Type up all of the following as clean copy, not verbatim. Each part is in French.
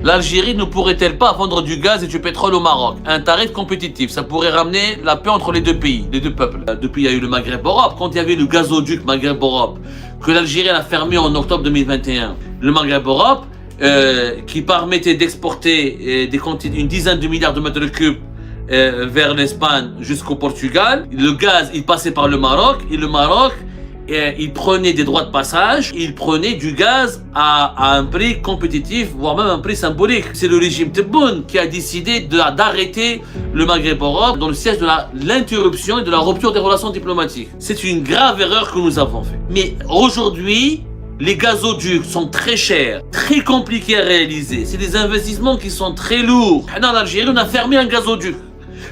L'Algérie ne pourrait-elle pas vendre du gaz et du pétrole au Maroc à un tarif compétitif? Ça pourrait ramener la paix entre les deux pays, les deux peuples. Depuis, il y a eu le Maghreb-Europe. Quand il y avait le gazoduc Maghreb-Europe, que l'Algérie a fermé en octobre 2021, le Maghreb-Europe, qui permettait d'exporter une dizaine de milliards de mètres cubes vers l'Espagne jusqu'au Portugal. Le gaz, il passait par le Maroc, et le Maroc, il prenait des droits de passage, il prenait du gaz à un prix compétitif, voire même un prix symbolique. C'est le régime Tebboune qui a décidé d'arrêter le Maghreb-Europe dans le siège de l'interruption et de la rupture des relations diplomatiques. C'est une grave erreur que nous avons faite. Mais aujourd'hui, les gazoducs sont très chers, très compliqués à réaliser. C'est des investissements qui sont très lourds. En Algérie, on a fermé un gazoduc.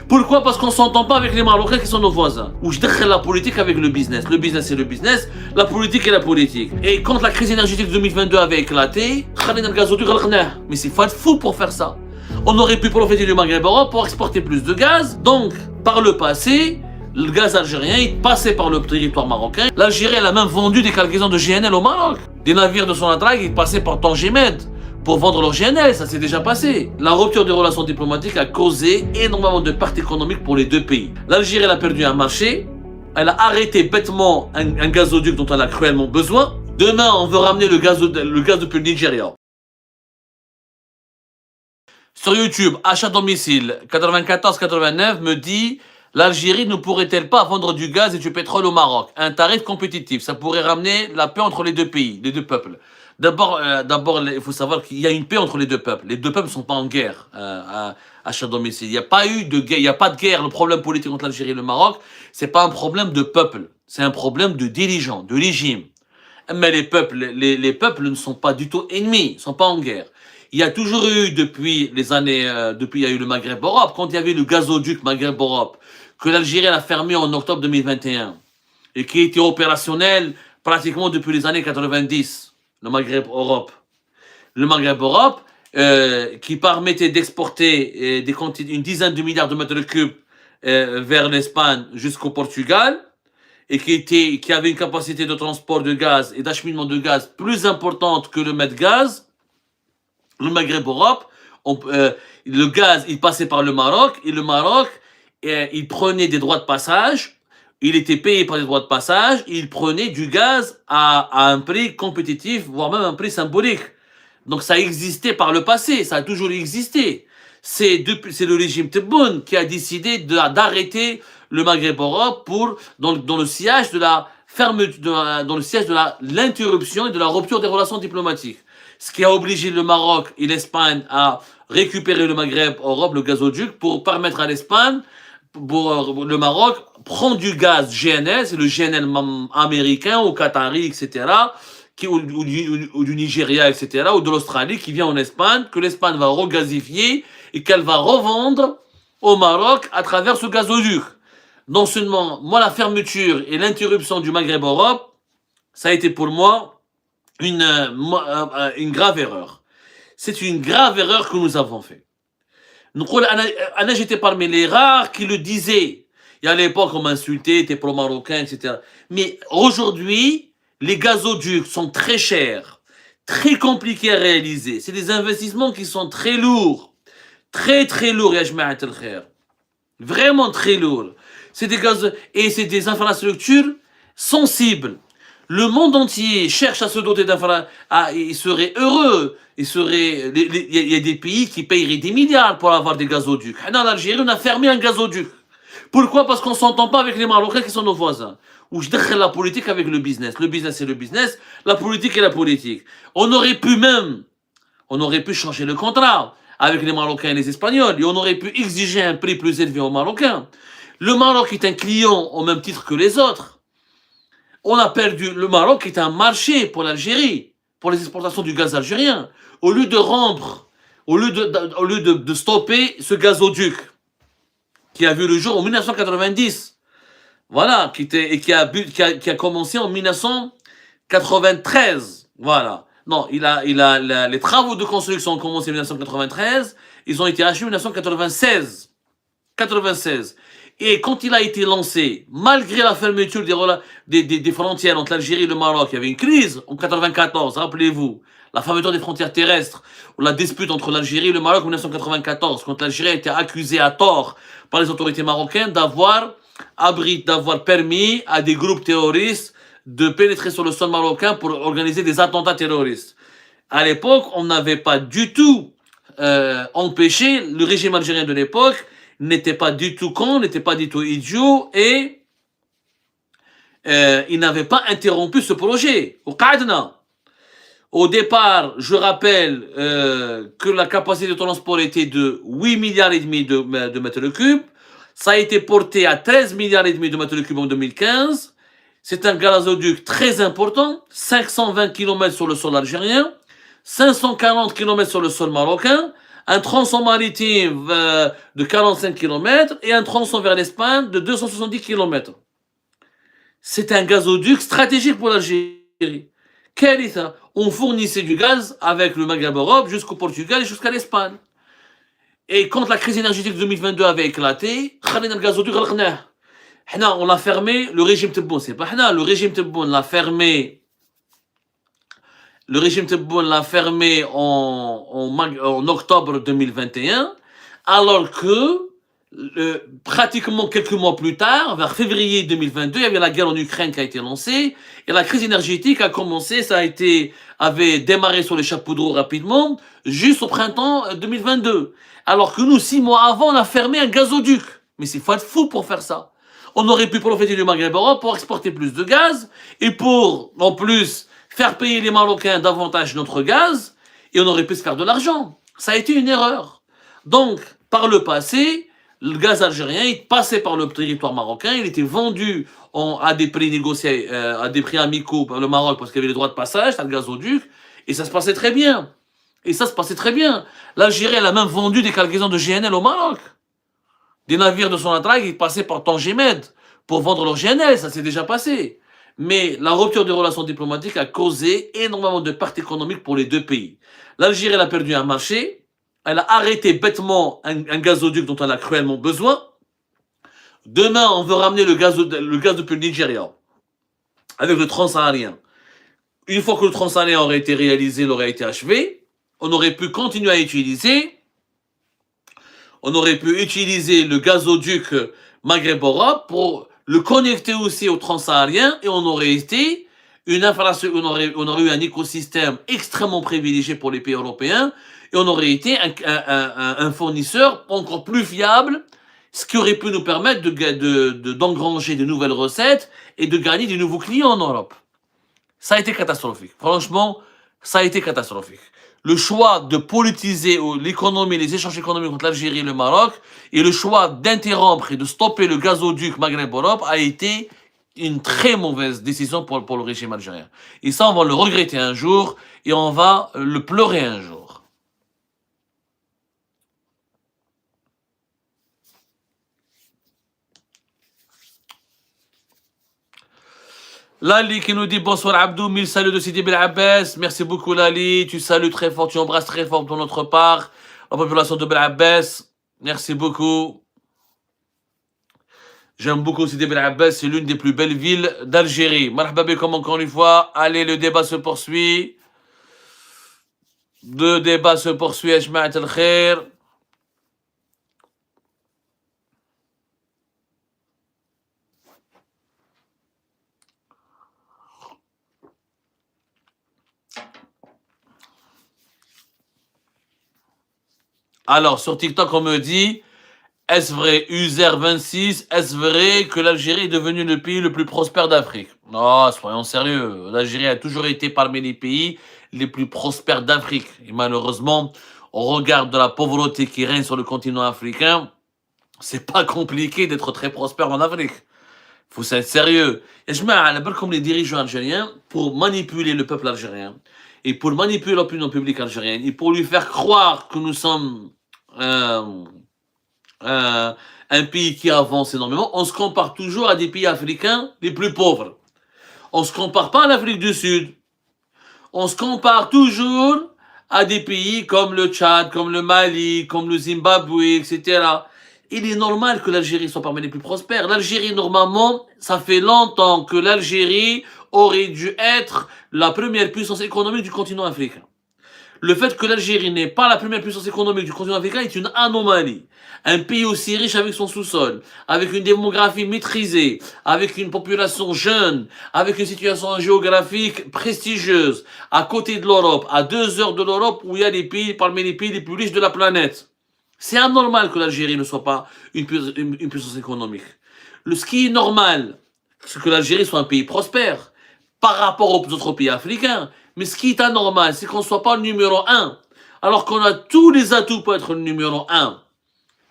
Pourquoi? Parce qu'on ne s'entend pas avec les Marocains qui sont nos voisins. Ou je décale la politique avec le business. Le business c'est le business, la politique est la politique. Et quand la crise énergétique de 2022 avait éclaté, mais c'est fou pour faire ça. On aurait pu profiter du Maghreb Europe pour exporter plus de gaz. Donc, par le passé, le gaz algérien il passait par le territoire marocain. L'Algérie elle a même vendu des cargaisons de GNL au Maroc. Des navires de son attraque ils passaient par Tangimed pour vendre leur GNL, ça s'est déjà passé. La rupture des relations diplomatiques a causé énormément de pertes économiques pour les deux pays. L'Algérie elle a perdu un marché, elle a arrêté bêtement un gazoduc dont elle a cruellement besoin. Demain, on veut ramener le gaz depuis le Nigeria. Sur YouTube, achat domicile 94-89 me dit l'Algérie ne pourrait-elle pas vendre du gaz et du pétrole au Maroc à un tarif compétitif? Ça pourrait ramener la paix entre les deux pays, les deux peuples. D'abord, il faut savoir qu'il y a une paix entre les deux peuples. Les deux peuples ne sont pas en guerre à chaque domicile. Il n'y a pas eu de guerre, il n'y a pas de guerre. Le problème politique entre l'Algérie et le Maroc, c'est pas un problème de peuple, c'est un problème de dirigeants, de régime. Mais les peuples ne sont pas du tout ennemis, ne sont pas en guerre. Il y a toujours eu depuis les années, depuis il y a eu le Maghreb-Europe, quand il y avait le gazoduc Maghreb-Europe, que l'Algérie a fermé en octobre 2021 et qui était opérationnel pratiquement depuis les années 90. Le Maghreb-Europe. Le Maghreb-Europe, qui permettait d'exporter une dizaine de milliards de mètres cubes vers l'Espagne jusqu'au Portugal, et qui avait une capacité de transport de gaz et d'acheminement de gaz plus importante que le Medgaz. Le Maghreb-Europe, le gaz, il passait par le Maroc, et le Maroc, il prenait des droits de passage. Il était payé par les droits de passage, il prenait du gaz à un prix compétitif, voire même un prix symbolique. Donc ça existait par le passé, ça a toujours existé. C'est le régime Tebboune qui a décidé d'arrêter le Maghreb-Europe dans le siège de l'interruption et de la rupture des relations diplomatiques. Ce qui a obligé le Maroc et l'Espagne à récupérer le Maghreb-Europe, le gazoduc, pour permettre à l'Espagne, pour le Maroc, prend du gaz GNL, c'est le GNL américain ou qatari, etc., ou du Nigeria, etc., ou de l'Australie, qui vient en Espagne, que l'Espagne va regazifier et qu'elle va revendre au Maroc à travers ce gazoduc. Non seulement, moi, la fermeture et l'interruption du Maghreb-Europe, ça a été pour moi une grave erreur. C'est une grave erreur que nous avons fait. J'étais parmi les rares qui le disaient. Et à l'époque, on m'insultait, t'es pro-marocain, etc. Mais aujourd'hui, les gazoducs sont très chers, très compliqués à réaliser. C'est des investissements qui sont très lourds. Très, très lourds, ya jma'at al-khair. Vraiment très lourds. C'est des infrastructures sensibles. Le monde entier cherche à se doter d'infrastructures. Il serait heureux. Il y a des pays qui paieraient des milliards pour avoir des gazoducs. En Algérie, on a fermé un gazoduc. Pourquoi? Parce qu'on ne s'entend pas avec les Marocains qui sont nos voisins. Ou je décale la politique avec le business. Le business c'est le business, la politique est la politique. On aurait pu changer le contrat avec les Marocains et les Espagnols. Et on aurait pu exiger un prix plus élevé aux Marocains. Le Maroc est un client au même titre que les autres. On a perdu, le Maroc est un marché pour l'Algérie, pour les exportations du gaz algérien. Au lieu de rompre, au lieu de stopper ce gazoduc qui a vu le jour en 1990, voilà, qui a commencé en 1993, voilà. Non, les travaux de construction ont commencé en 1993, ils ont été achevés en 1996. Et quand il a été lancé, malgré la fermeture des frontières entre l'Algérie et le Maroc, il y avait une crise en 94, rappelez-vous, la fermeture des frontières terrestres, ou la dispute entre l'Algérie et le Maroc en 1994, quand l'Algérie a été accusée à tort par les autorités marocaines d'avoir permis à des groupes terroristes de pénétrer sur le sol marocain pour organiser des attentats terroristes. À l'époque, on n'avait pas du tout empêché, le régime algérien de l'époque n'était pas du tout con, n'était pas du tout idiot, et il n'avait pas interrompu ce projet. Au départ, je rappelle que la capacité de transport était de 8 milliards et demi de mètres cubes. Ça a été porté à 13 milliards et demi de mètres cubes en 2015. C'est un gazoduc très important, 520 km sur le sol algérien, 540 km sur le sol marocain, un tronçon maritime de 45 km et un tronçon vers l'Espagne de 270 km. C'est un gazoduc stratégique pour l'Algérie. Quel est ça? On fournissait du gaz avec le Maghreb Europe jusqu'au Portugal et jusqu'à l'Espagne. Et quand la crise énergétique de 2022 avait éclaté, le gazoduc, on l'a fermé, le régime Tebboune, c'est pas le régime Tebboune l'a fermé. Le régime Tebboune l'a fermé en octobre 2021, alors que pratiquement quelques mois plus tard, vers février 2022, il y avait la guerre en Ukraine qui a été lancée, et la crise énergétique a commencé, avait démarré sur les chapeaux de roue rapidement, juste au printemps 2022. Alors que nous, 6 mois avant, on a fermé un gazoduc. Mais c'est faut être fou pour faire ça. On aurait pu profiter du Maghreb Europe pour exporter plus de gaz, et pour, en plus, faire payer les Marocains davantage notre gaz, et on aurait pu se faire de l'argent. Ça a été une erreur. Donc, par le passé, le gaz algérien, il passait par le territoire marocain, il était vendu à des prix négociés, à des prix amicaux par le Maroc, parce qu'il y avait les droits de passage, c'est le gazoduc, et ça se passait très bien. L'Algérie, elle a même vendu des cargaisons de GNL au Maroc. Des navires de son attraque, ils passaient par Tangimed pour vendre leur GNL, ça s'est déjà passé. Mais la rupture des relations diplomatiques a causé énormément de pertes économiques pour les deux pays. L'Algérie, elle a perdu un marché, elle a arrêté bêtement un gazoduc dont elle a cruellement besoin. Demain, on veut ramener le gaz depuis le Nigeria, avec le transsaharien. Une fois que le transsaharien aurait été réalisé, il aurait été achevé, on aurait pu continuer à utiliser, le gazoduc Maghreb-Europe pour le connecter aussi au transsaharien, et on aurait été on aurait eu un écosystème extrêmement privilégié pour les pays européens, et on aurait été un fournisseur encore plus fiable, ce qui aurait pu nous permettre d'engranger de nouvelles recettes et de gagner de nouveaux clients en Europe. Ça a été catastrophique. Franchement, ça a été catastrophique. Le choix de politiser l'économie, les échanges économiques entre l'Algérie et le Maroc, et le choix d'interrompre et de stopper le gazoduc Maghreb-Europe a été une très mauvaise décision pour le régime algérien. Et ça, on va le regretter un jour, et on va le pleurer un jour. Lali qui nous dit bonsoir Abdou, 1000 saluts de Sidi Bel Abbès. Merci beaucoup Lali, tu salues très fort, tu embrasses très fort de notre part la population de Bel Abbès. Merci beaucoup. J'aime beaucoup Sidi Bel Abbès, c'est l'une des plus belles villes d'Algérie. Marhaba bikom encore une fois. Allez, le débat se poursuit. Le débat se poursuit, Ajma'at al-Khair. Alors, sur TikTok, on me dit, est-ce vrai, Uzer26, est-ce vrai que l'Algérie est devenue le pays le plus prospère d'Afrique? Non, soyons sérieux. L'Algérie a toujours été parmi les pays les plus prospères d'Afrique. Et malheureusement, au regard de la pauvreté qui règne sur le continent africain, c'est pas compliqué d'être très prospère en Afrique. Faut être sérieux. Et je mets comme les dirigeants algériens, pour manipuler le peuple algérien, et pour manipuler l'opinion publique algérienne, et pour lui faire croire que nous sommes un pays qui avance énormément, on se compare toujours à des pays africains les plus pauvres. On se compare pas à l'Afrique du Sud. On se compare toujours à des pays comme le Tchad, comme le Mali, comme le Zimbabwe, etc. il est normal que l'Algérie soit parmi les plus prospères. L'Algérie, normalement, ça fait longtemps que l'Algérie aurait dû être la première puissance économique du continent africain. Le fait que l'Algérie n'est pas la première puissance économique du continent africain est une anomalie. Un pays aussi riche avec son sous-sol, avec une démographie maîtrisée, avec une population jeune, avec une situation géographique prestigieuse, à côté de l'Europe, à 2 heures de l'Europe, où il y a des pays parmi les pays les plus riches de la planète. C'est anormal que l'Algérie ne soit pas une puissance économique. Ce qui est normal, c'est que l'Algérie soit un pays prospère par rapport aux autres pays africains. Mais ce qui est anormal, c'est qu'on ne soit pas le numéro 1, alors qu'on a tous les atouts pour être le numéro 1.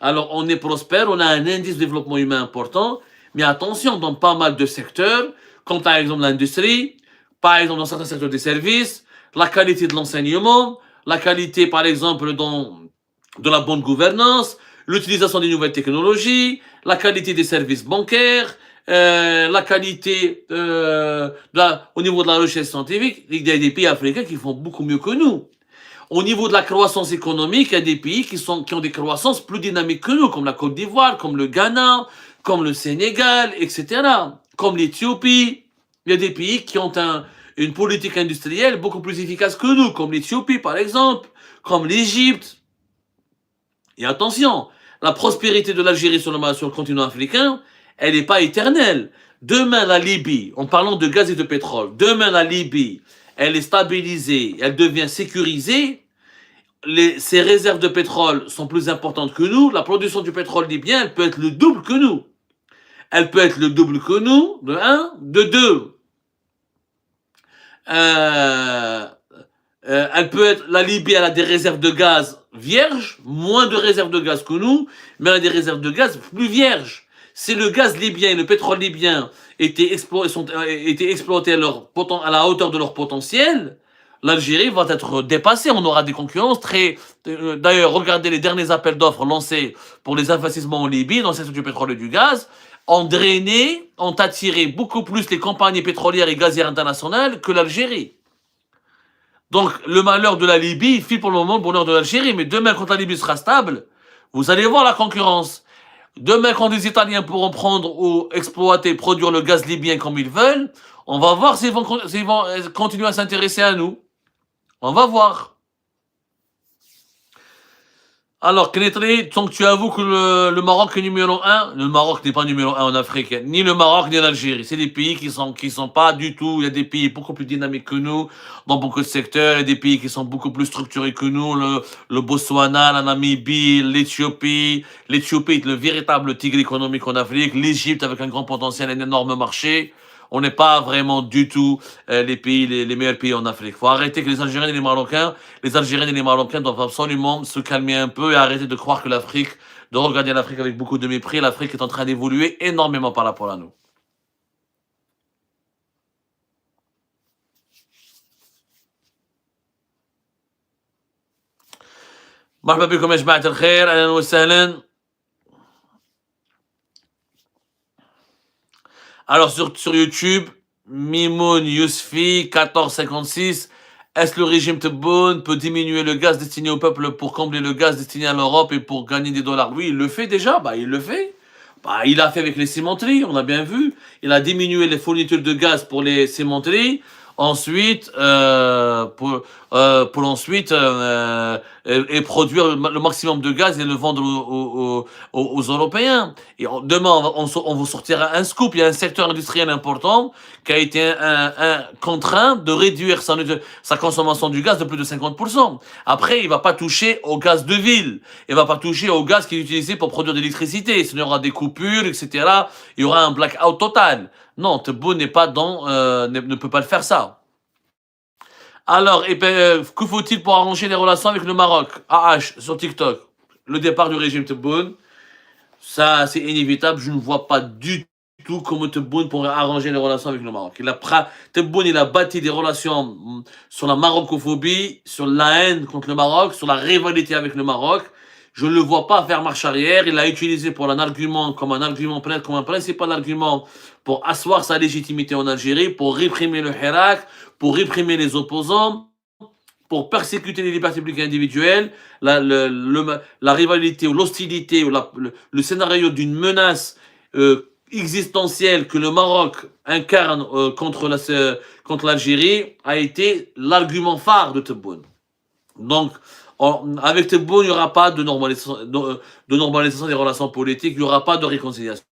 Alors on est prospère, on a un indice de développement humain important, mais attention, dans pas mal de secteurs, comme par exemple l'industrie, par exemple dans certains secteurs des services, la qualité de l'enseignement, la qualité par exemple de la bonne gouvernance, l'utilisation des nouvelles technologies, la qualité des services bancaires, la qualité au niveau de la recherche scientifique. Il y a des pays africains qui font beaucoup mieux que nous. Au niveau de la croissance économique, il y a des pays qui ont des croissances plus dynamiques que nous, comme la Côte d'Ivoire, comme le Ghana, comme le Sénégal, etc. Comme l'Éthiopie. Il y a des pays qui ont une politique industrielle beaucoup plus efficace que nous, comme l'Éthiopie par exemple, comme l'Égypte. Et attention, la prospérité de l'Algérie sur le continent africain, elle n'est pas éternelle. Demain, la Libye, en parlant de gaz et de pétrole, demain, la Libye, elle est stabilisée, elle devient sécurisée, ses réserves de pétrole sont plus importantes que nous, la production du pétrole libyen, elle peut être le double que nous. Elle peut être le double que nous, de 1, de 2. Elle peut être, la Libye, elle a des réserves de gaz vierges, moins de réserves de gaz que nous, mais elle a des réserves de gaz plus vierges. Si le gaz libyen et le pétrole libyen étaient exploités à la hauteur de leur potentiel, l'Algérie va être dépassée. On aura des concurrences très... D'ailleurs, regardez les derniers appels d'offres lancés pour les investissements en Libye, dans le secteur du pétrole et du gaz, ont attiré beaucoup plus les compagnies pétrolières et gazières internationales que l'Algérie. Donc, le malheur de la Libye file pour le moment le bonheur de l'Algérie. Mais demain, quand la Libye sera stable, vous allez voir la concurrence. Demain, quand les Italiens pourront prendre ou exploiter, produire le gaz libyen comme ils veulent, on va voir s'ils vont continuer à s'intéresser à nous. On va voir. Alors, Knétri, tant que tu avoues que le Maroc est numéro 1, le Maroc n'est pas numéro 1 en Afrique, ni le Maroc ni l'Algérie. C'est des pays qui sont pas du tout, il y a des pays beaucoup plus dynamiques que nous, dans beaucoup de secteurs, il y a des pays qui sont beaucoup plus structurés que nous, le Botswana, la Namibie, l'Éthiopie. L'Éthiopie est le véritable tigre économique en Afrique, l'Égypte avec un grand potentiel, un énorme marché. On n'est pas vraiment du tout les meilleurs pays en Afrique. Il faut arrêter que les Algériens et les Marocains doivent absolument se calmer un peu et arrêter de croire que de regarder l'Afrique avec beaucoup de mépris. L'Afrique est en train d'évoluer énormément par rapport à nous. مرحبا بكم يا جماعة الخير، أهلا وسهلا. Alors sur YouTube, Mimoun Yousfi 1456, est-ce le régime Tebboune peut diminuer le gaz destiné au peuple pour combler le gaz destiné à l'Europe et pour gagner des dollars? Oui, il le fait déjà, il le fait. Il l'a fait avec les cimenteries, on a bien vu. Il a diminué les fournitures de gaz pour les cimenteries. Ensuite, pour ensuite et produire le maximum de gaz et le vendre aux Européens. Et demain, on vous sortira un scoop. Il y a un secteur industriel important qui a été contraint de réduire sa consommation du gaz de plus de 50%. Après, il va pas toucher au gaz de ville. Il va pas toucher au gaz qui est utilisé pour produire de l'électricité. Sinon, il y aura des coupures, etc. Il y aura un blackout total. Non, Tebboune ne peut pas le faire ça. Alors, que faut-il pour arranger les relations avec le Maroc? AH sur TikTok. Le départ du régime Tebboune, ça c'est inévitable. Je ne vois pas du tout comment Tebboune pourrait arranger les relations avec le Maroc. Tebboune, il a bâti des relations sur la marocophobie, sur la haine contre le Maroc, sur la rivalité avec le Maroc. Je ne le vois pas faire marche arrière. Il l'a utilisé comme un principal argument pour asseoir sa légitimité en Algérie, pour réprimer le Hirak, pour réprimer les opposants, pour persécuter les libertés publiques et individuelles, la rivalité ou l'hostilité ou le scénario d'une menace existentielle que le Maroc incarne contre l'Algérie a été l'argument phare de Tebboune. Donc, avec Tebboune, il n'y aura pas de normalisation des relations politiques, il n'y aura pas de réconciliation.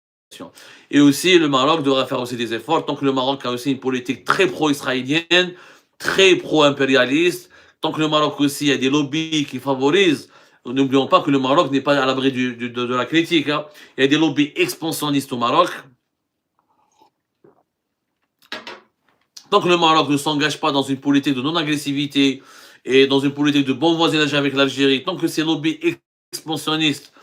Et aussi, le Maroc devra faire aussi des efforts, tant que le Maroc a aussi une politique très pro-israélienne, très pro-impérialiste, tant que le Maroc aussi a des lobbies qui favorisent. N'oublions pas que le Maroc n'est pas à l'abri de la critique. Hein. Il y a des lobbies expansionnistes au Maroc. Tant que le Maroc ne s'engage pas dans une politique de non-agressivité et dans une politique de bon voisinage avec l'Algérie, tant que ces lobbies expansionnistes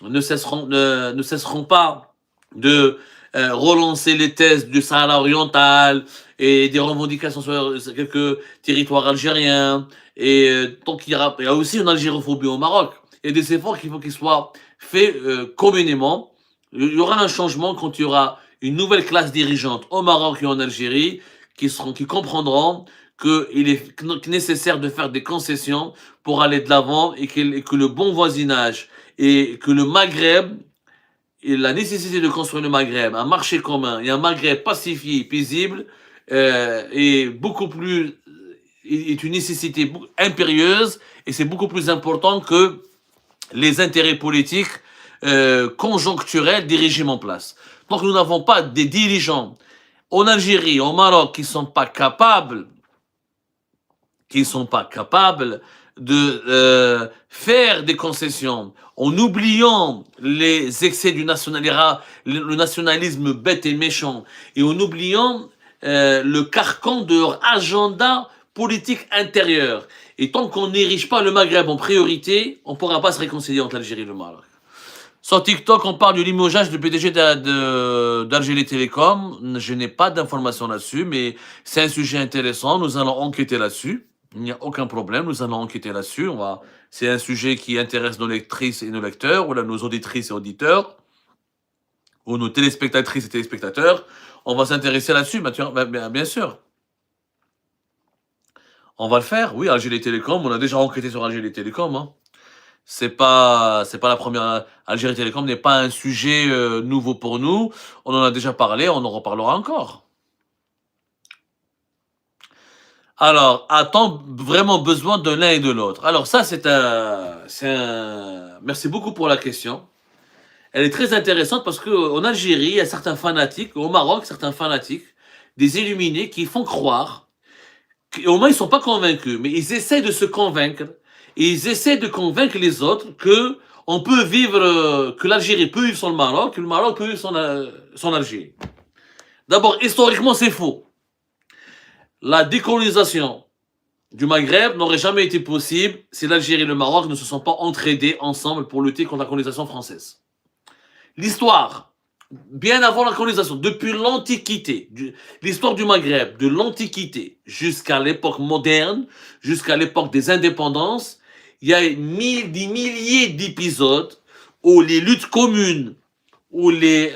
ne cesseront pas de relancer les thèses du Sahara oriental et des revendications sur quelques territoires algériens, et tant qu'il y a aussi une algérophobie au Maroc, il y a des efforts qu'il faut qu'ils soient faits communément. Il y aura un changement quand il y aura une nouvelle classe dirigeante au Maroc et en Algérie qui comprendront qu'il est nécessaire de faire des concessions pour aller de l'avant et que le bon voisinage et que le Maghreb, et la nécessité de construire le Maghreb, un marché commun et un Maghreb pacifié, paisible, est beaucoup plus, est une nécessité impérieuse, et c'est beaucoup plus important que les intérêts politiques conjoncturels des régimes en place. Donc nous n'avons pas des dirigeants en Algérie, au Maroc, qui ne sont pas capables de faire des concessions en oubliant les excès du le nationalisme bête et méchant, et en oubliant le carcan de leur agenda politique intérieur. Et tant qu'on n'érige pas le Maghreb en priorité, on ne pourra pas se réconcilier entre l'Algérie et le Maroc. Sur TikTok, on parle du limogeage du PDG d'Algérie Télécom. Je n'ai pas d'informations là-dessus, mais c'est un sujet intéressant. Nous allons enquêter là-dessus. Il n'y a aucun problème, nous allons enquêter là-dessus. C'est un sujet qui intéresse nos lectrices et nos lecteurs, ou là, nos auditrices et auditeurs, ou nos téléspectatrices et téléspectateurs. On va s'intéresser là-dessus, bien sûr. On va le faire, oui, Algérie Télécom. On a déjà enquêté sur Algérie Télécom. Hein. C'est pas la première. Algérie Télécom n'est pas un sujet nouveau pour nous. On en a déjà parlé, on en reparlera encore. Alors, a-t-on vraiment besoin de l'un et de l'autre? Alors ça, Merci beaucoup pour la question. Elle est très intéressante parce qu'en Algérie, il y a certains fanatiques, au Maroc, certains fanatiques, des illuminés qui font croire, au moins ils ne sont pas convaincus, mais ils essaient de se convaincre, et ils essaient de convaincre les autres que on peut vivre, que l'Algérie peut vivre sans le Maroc, que le Maroc peut vivre sans l'Algérie. D'abord, historiquement, c'est faux. La décolonisation du Maghreb n'aurait jamais été possible si l'Algérie et le Maroc ne se sont pas entraidés ensemble pour lutter contre la colonisation française. L'histoire, bien avant la colonisation, depuis l'Antiquité, l'histoire du Maghreb, de l'Antiquité jusqu'à l'époque moderne, jusqu'à l'époque des indépendances, il y a des milliers d'épisodes où les luttes communes, où les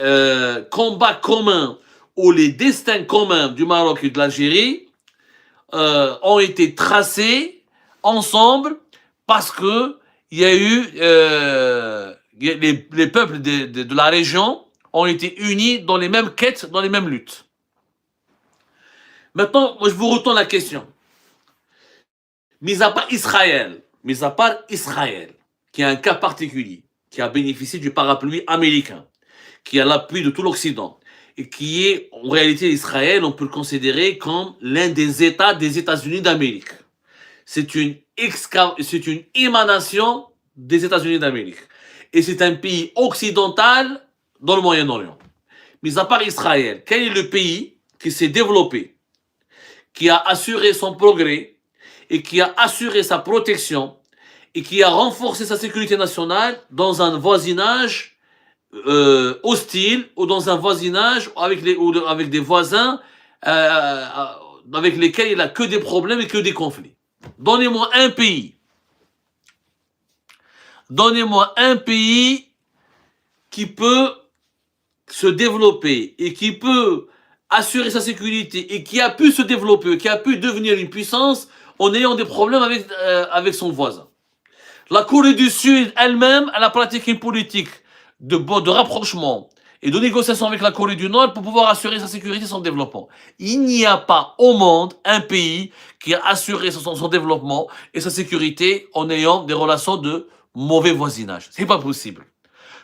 combats communs, où les destins communs du Maroc et de l'Algérie ont été tracés ensemble parce que il y a eu les peuples de la région ont été unis dans les mêmes quêtes, dans les mêmes luttes. Maintenant, moi, je vous retourne la question. Mis à part Israël, qui est un cas particulier, qui a bénéficié du parapluie américain, qui a l'appui de tout l'Occident, et qui est, en réalité, Israël, on peut le considérer comme l'un des États des États-Unis d'Amérique. C'est une émanation des États-Unis d'Amérique. Et c'est un pays occidental dans le Moyen-Orient. Mis à part Israël, quel est le pays qui s'est développé, qui a assuré son progrès, et qui a assuré sa protection, et qui a renforcé sa sécurité nationale dans un voisinage hostile, ou dans un voisinage avec des voisins avec lesquels il n'a que des problèmes et que des conflits? Donnez-moi un pays. Donnez-moi un pays qui peut se développer et qui peut assurer sa sécurité et qui a pu se développer, qui a pu devenir une puissance en ayant des problèmes avec son voisin. La Corée du Sud elle-même, elle a pratiqué une politique de rapprochement et de négociation avec la Corée du Nord pour pouvoir assurer sa sécurité et son développement. Il n'y a pas au monde un pays qui a assuré son développement et sa sécurité en ayant des relations de mauvais voisinage. C'est pas possible.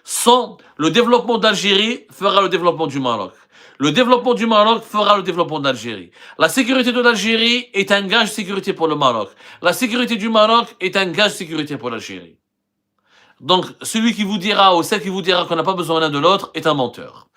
Sans le développement d'Algérie fera le développement du Maroc. Le développement du Maroc fera le développement d'Algérie. La sécurité de l'Algérie est un gage de sécurité pour le Maroc. La sécurité du Maroc est un gage de sécurité pour l'Algérie. Donc, celui qui vous dira ou celle qui vous dira qu'on n'a pas besoin l'un de l'autre est un menteur.